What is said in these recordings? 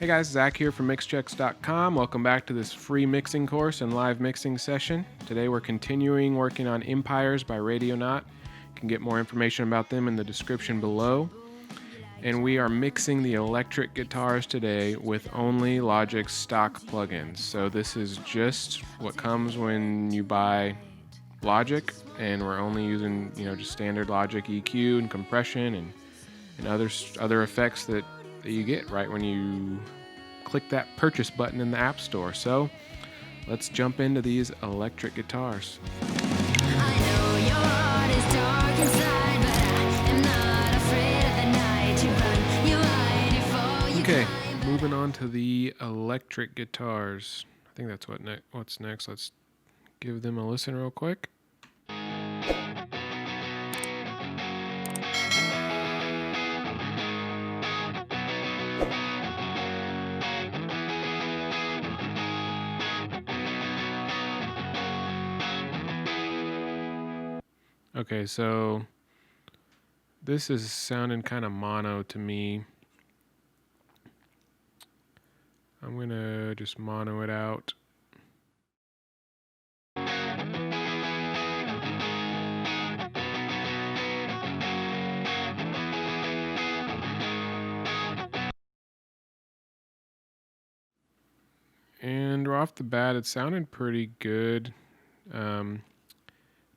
Hey guys, Zakk here from MixChecks.com. Welcome back to this free mixing course and live mixing session. Today we're continuing working on Empires by Radionaut. You can get more information about them in the description below. And we are mixing the electric guitars today with only Logic's stock plugins. So this is just what comes when you buy Logic, and we're only using, just standard Logic EQ and compression and other effects that you get right when you click that purchase button in the App Store. So let's jump into these electric guitars. I know your heart is dark inside, but I am not afraid of the night. You run, you hide, you fall, you Okay, climb. moving on to the electric guitars. I think that's what's next. Let's give them a listen real quick. Okay, so this is sounding kind of mono to me. I'm gonna just mono it out. And off the bat, it sounded pretty good.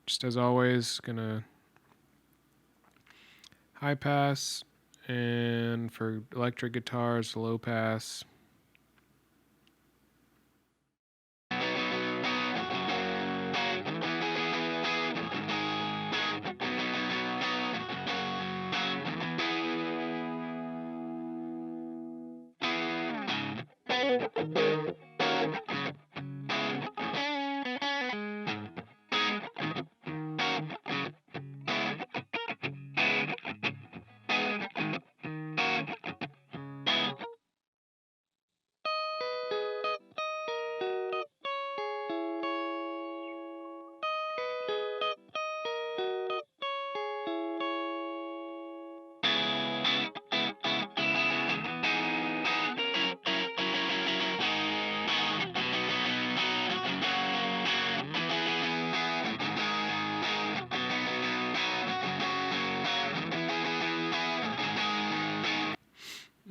Just as always, gonna high pass, and for electric guitars, low pass.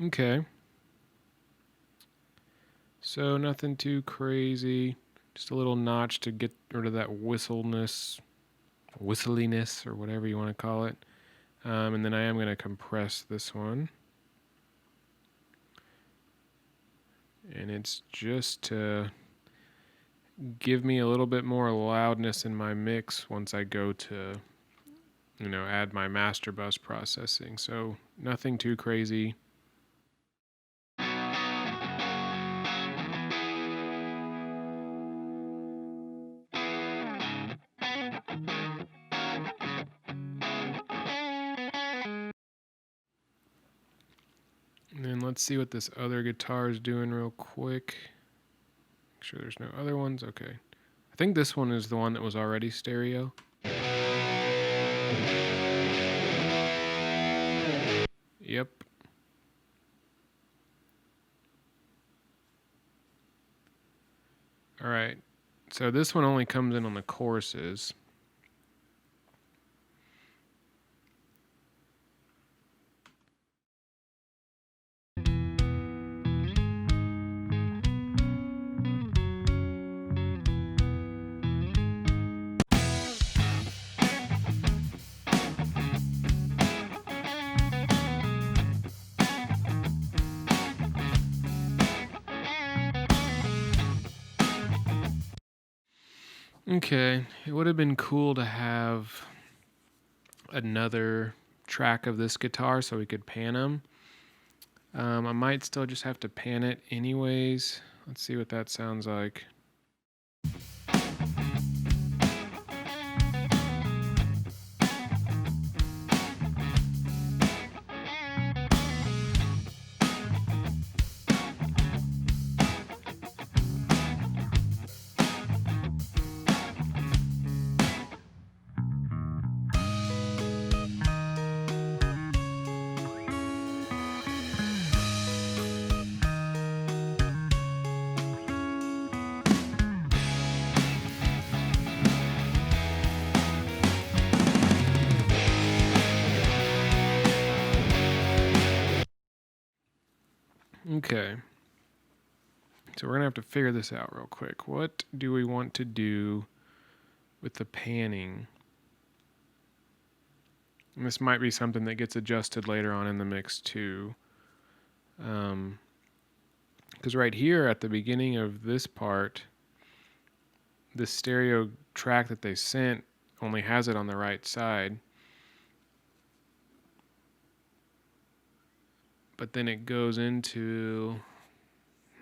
Okay. So nothing too crazy. Just a little notch to get rid of that whistliness, or whatever you want to call it. And then I am going to compress this one. And it's just to give me a little bit more loudness in my mix once I go to, add my master bus processing. So nothing too crazy. And then let's see what this other guitar is doing real quick. Make sure there's no other ones. Okay. I think this one is the one that was already stereo. Yep. All right. So this one only comes in on the choruses. Okay, it would have been cool to have another track of this guitar so we could pan them. I might still just have to pan it anyways. Let's see what that sounds like. Okay. So we're going to have to figure this out real quick. What do we want to do with the panning? And this might be something that gets adjusted later on in the mix too. Because right here at the beginning of this part, the stereo track that they sent only has it on the right side. But then it goes into...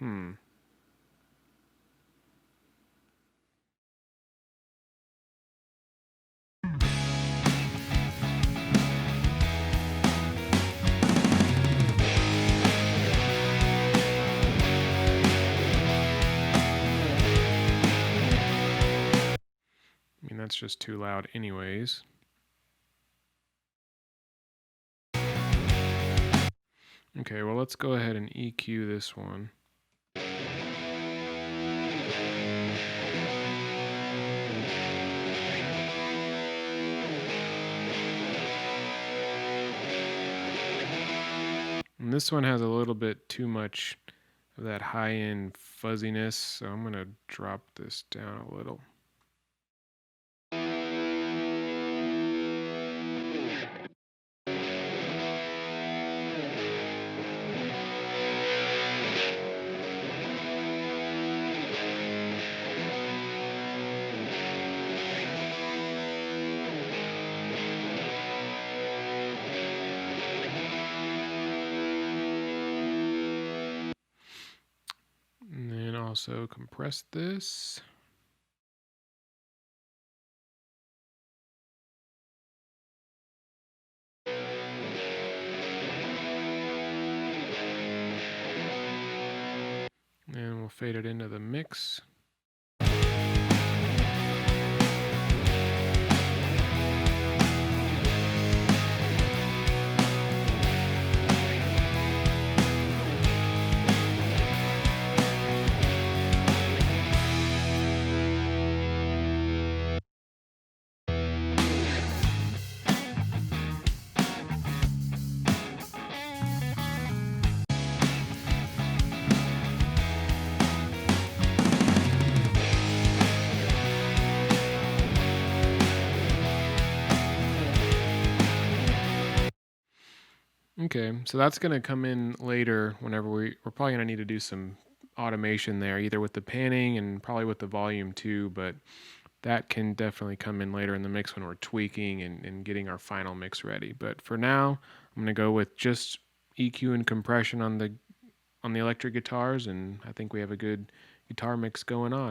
I mean, that's just too loud anyways. Okay, well, let's go ahead and EQ this one. And this one has a little bit too much of that high-end fuzziness, so I'm going to drop this down a little. And then also compress this. And we'll fade it into the mix. Okay, so that's going to come in later whenever we're probably going to need to do some automation there, either with the panning and probably with the volume too, but that can definitely come in later in the mix when we're tweaking and getting our final mix ready. But for now, I'm going to go with just EQ and compression on the electric guitars, and I think we have a good guitar mix going on.